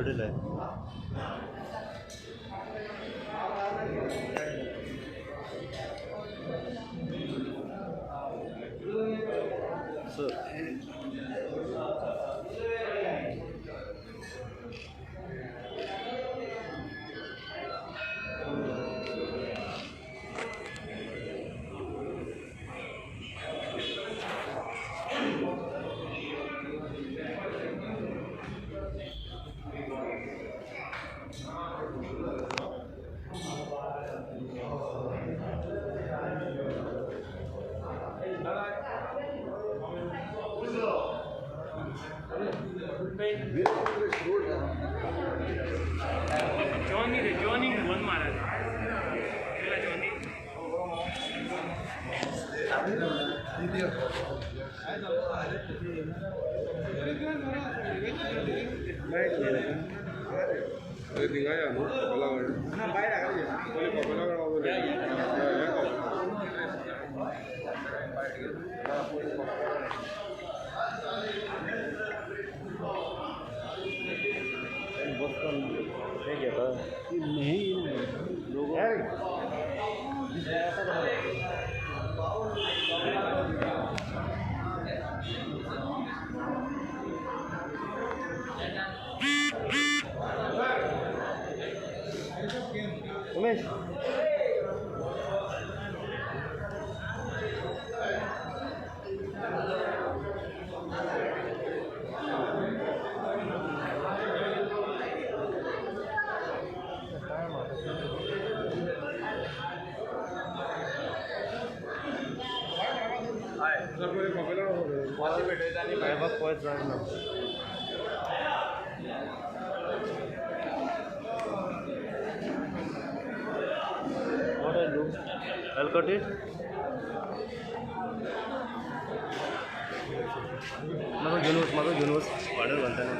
Middle है। Johnny one मारा Umesh What I do? I'll cut it. मारो जुनूस ऑर्डर बनता है।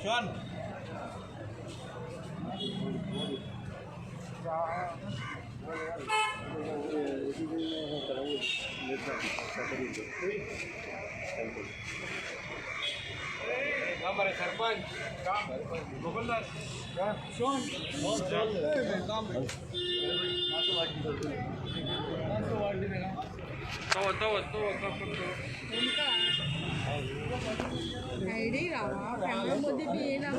Sean. Gambar sarpanch Gokuldas Sean ID राहा फॅमिलीमध्ये बी येणार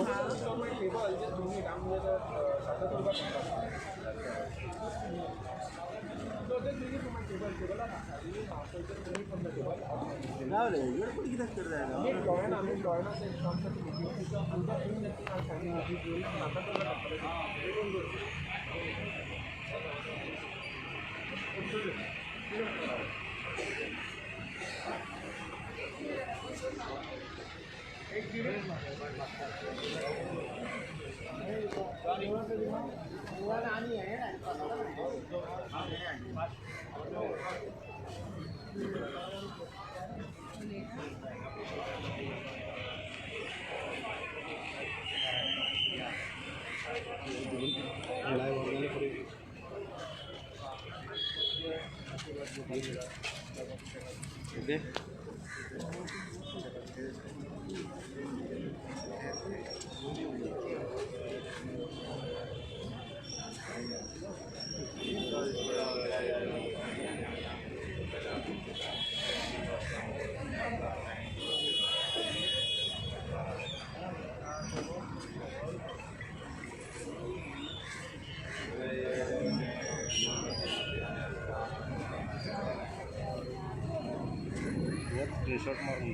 स्क्रीनशॉट मारून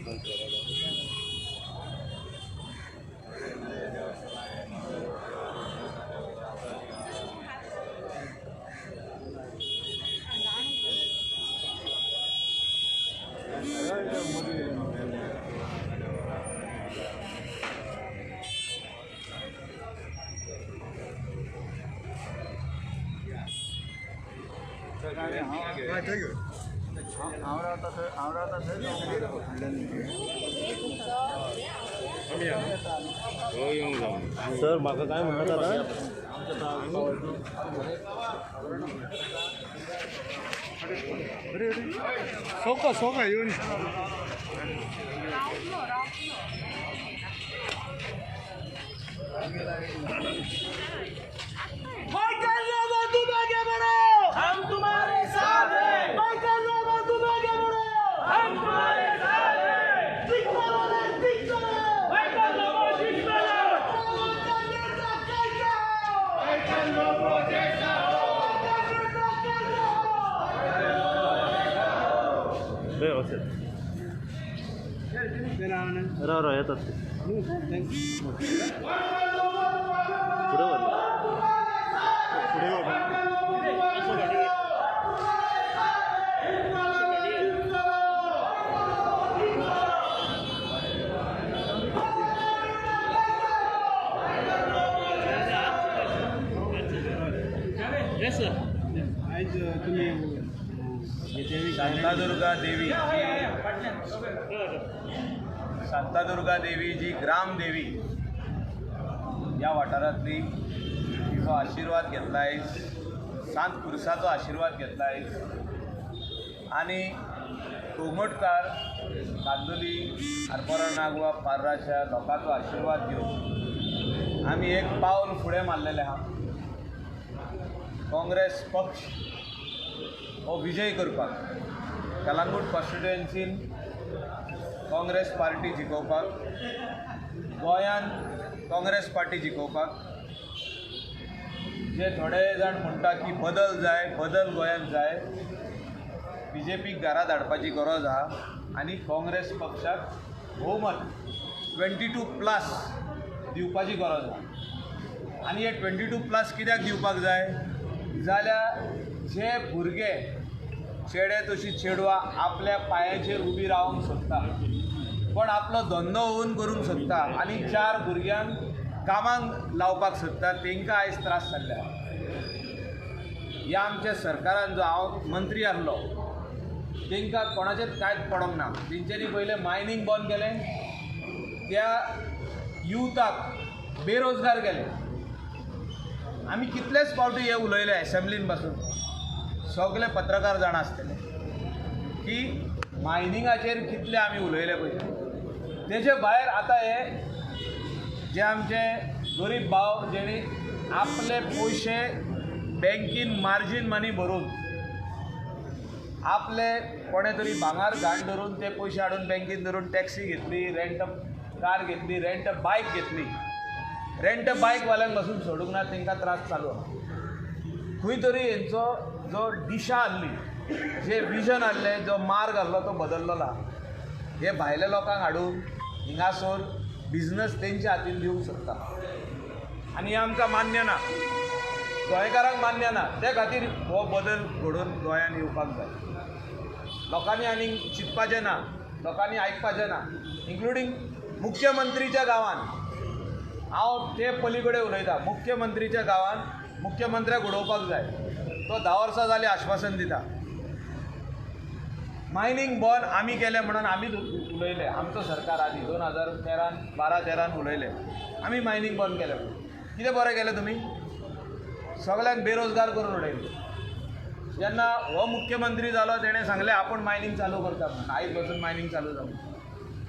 सर म्हाका काय म्हणत आता सोका येऊन हम तुम्हारे साथ हैं। हम तुम्हारे साथ हैं। राव येतात शांतादुर्गा देवी जी ग्रामदेवी या वाठारांतली तिचो आशिर्वाद घेतलाय, सांत पुरुषाचो आशिर्वाद घेतलाय आणि कोंगटकार कांदोली आरपोरा नागवा पार्राच्या लोकांचो आशिर्वाद घेवन आमी एक पावल फुडें मारलेलें आहा. काँग्रेस पक्ष हो विजय करपाक कलंगूट कॉन्स्टिट्युएन्सीन काँग्रेस पार्टी जिखोवपाक, गोंयान काँग्रेस पार्टी जिखोवपाक. जे थोडे जाण म्हणटा की बदल जाय, बदल गोंयांत जाय, BJPक घरा धाडपाची गरज आहा आनी काँग्रेस पक्षाक भोवमत 22+ दिवपाची गरज आहा. आनी हे 22+ कित्याक दिवपाक जाय जाल्यार जे भुरगे चेडे तशी चेडवां आपल्या पांयाचेर उबी रावंक सोदता पण आपलो धंदो ओन करूंक सोदता आनी 4 भुरग्यांक कामांक लावपाक सोदता, तांकां आयज त्रास जाल्ले आहा. ह्या आमच्या सरकारान जो हांव मंत्री आसलो तांकां कोणाचेच कांयच पडोंक ना. तेंच्यांनी पयलें मायनींग बंद केलें, त्या युथाक बेरोजगार केले. आमी कितलेच फावटी हे उलयले एसेंब्लीन पासून, सगळे पत्रकार जाण आसतले की मायनिंगाचेर कितले आमी उलयले पळय. तेजे भायर आतां हे जे आमचे गरीब भाव जेणी आपले पयशे बँकीन मार्जीन मनी भरून आपले कोणे तरी भांगार घाण धरून ते पयशे हाडून बँकीन धरून टॅक्सी घेतली, रेंट कार घेतली, रेंट बायक घेतली. रेंट बायकवाल्यांक पासून सोडूंक ना, तांकां त्रास चालू आहा. खंय तरी हेंचो जो दिशा आसली, जे विजन आहलें, जो मार्ग आहलो तो बदललेलो आहा. हे भायल्या लोकांक हाडून हिंगासर बिझनस तेंच्या हातीन दिवंक सोदता आनी हें आमकां मान्य ना, गोंयकारांक मान्य ना. ते खातीर हो बदल घडोवन गोंयांत येवपाक जाय. लोकांनी आनीक चिंतपाचें ना, लोकांनी आयकपाचें ना, इन्क्लुडींग मुख्यमंत्रीच्या गांवांत. हांव ते पलीकडे उलयतां. मुख्यमंत्रीच्या गांवांत मुख्यमंत्र्याक उडोवपाक जाय. तो 10 वर्सां जालीं आश्वासन दिता. मायनींग बंद आमी केलें म्हणून आमीच उलयले. आमचो सरकार आदी 2012-13 उलयले आमी मायनींग बंद केलें. कितें बरें केलें तुमी? सगळ्यांक बेरोजगार करून उडयले. जेन्ना हो मुख्यमंत्री जालो तेणें सांगलें आपूण मायनींग चालू करता म्हणून. आयज पासून मायनींग चालू जालें.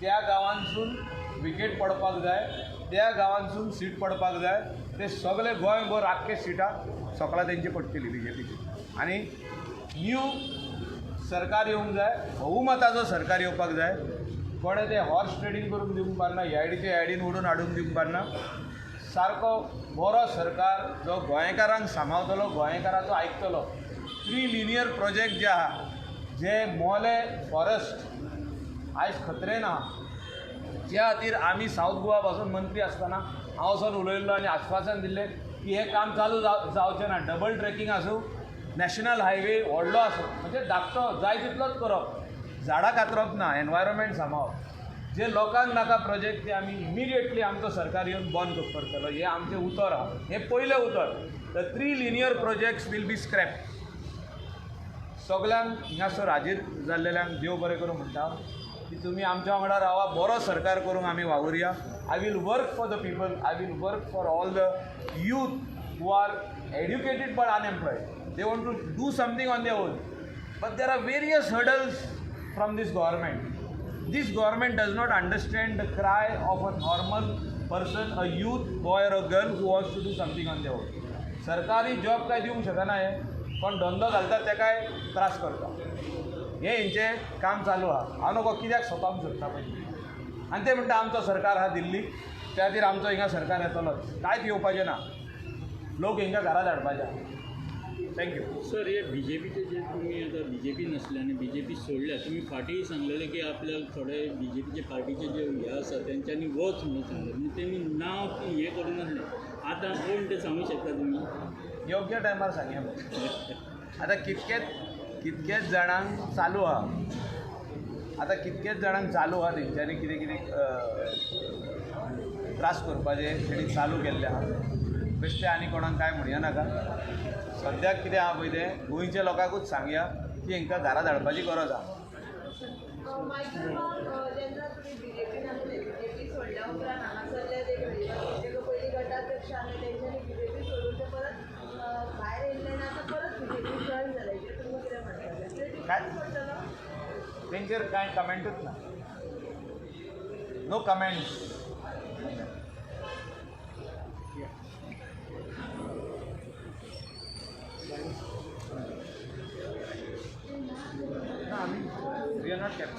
त्या गांवांतसून विकेट पडपाक जाय, त्या गांवांतसून सीट पडपाक जाय. ते सगळे गोंयभर आख्खे सिटां सगळ्या तेंची पडटली BJPची. आनी न्यू सरकार येवंक जाय, भोवमताचो सरकार येवपाक जाय. कोणें ते हॉर्स ट्रेडींग करून दिवंक पारना, EIDच्या EIDीन उडून हाडून दिवंक पारना. सारको बरो सरकार जो गोंयकारांक सांबाळटलो, गोंयकाराचो आयकतलो. 3 लिनियर प्रोजेक्ट जे आहा, जे मोले फॉरेस्ट आयज खत्रेन आहा ज्या खातीर आमी सावथ गोवा पासून मंत्री आसतना हांव वचून उलयल्लो आनी आश्वासन दिल्लें की हें काम चालू जावचें ना. डबल ट्रॅकिंग आसूं, नॅशनल हायवे व्हडलो आसूं, म्हणजे धाकटो जाय तितलोच करप, झाडां कातरप ना, एनवायरमेंट सांबाळप. जे लोकांक नाका प्रोजेक्ट ते आमी इमिडिएटली आमचो सरकार येवन बंद करतलो. हें आमचें उतर आहा. हें पयलें उतर. The 3 linear projects will be scrap. सगळ्यांक हिंगासर हाजीर जाल्लेल्यांक देव बरें करूं म्हणटा की तुमी आमच्या वांगडा रावा, बरो सरकार करूंक आमी वावुरया. I will work for the people, I will work for all the youth who are educated but unemployed. They want to do something on their own. But there are various hurdles from this government. This government does not understand the cry of a normal person, a youth, boy or a girl who wants to do something on their own. सरकारी job काय दिवंक शकना हे, पण धंदो घालता तेकाय त्रास करता. हे हेंचें काम चालू आहा. हांव नको कित्याक सोंपोवंक सोदता पळय. आनी ते म्हणटा आमचो सरकार आहा दिल्ली, त्या खातीर आमचो हिंगा सरकार येतलोच. कांयच येवपाचें ना. लोक हिंगा घरा धाडपाचे. थँक्यू. सर, हे बीजेपीचे जे तुम्ही आता बीजेपी नसल्याने बीजेपी सोडल्या, तुम्ही फाटीं सांगलेले की आपल्याला थोडे बीजेपीचे पार्टीचे जे हे आसा त्यांच्यानी वच म्हणून सांगले, म्हणजे त्यांनी नाव हे करून नासले. आतां कोण ते सांगू शकता तुम्ही? योग्य टायमार सांगया. आतां कितकेच जाणांक चालू आहा. कितकेच जाणांक चालू आहा तेंच्यांनी कितें कितें त्रास करपाचे तेणी चालू केल्ले आहा. बेश्टे आनी कोणाक कांय म्हणया नाका. सद्याक कितें आहा पळय तें गोंयच्या लोकांकूच सांगया की हांकां घरा धाडपाची गरज आहा. जेन्ना तुमी बीजेपीन आसले, बीजेपी सोडल्या उपरांत हांगासरले जे पयलीं गटाध्यक्ष आसले तेंच्यांनी बीजेपी सोडून ते परत भायर येयल्ले ना, आतां परत बीजेपी जॉयन जाले. तुमी कितें म्हणटाले? काय तेंचेर कांय कमेंटूच ना. No comments. We are not kept.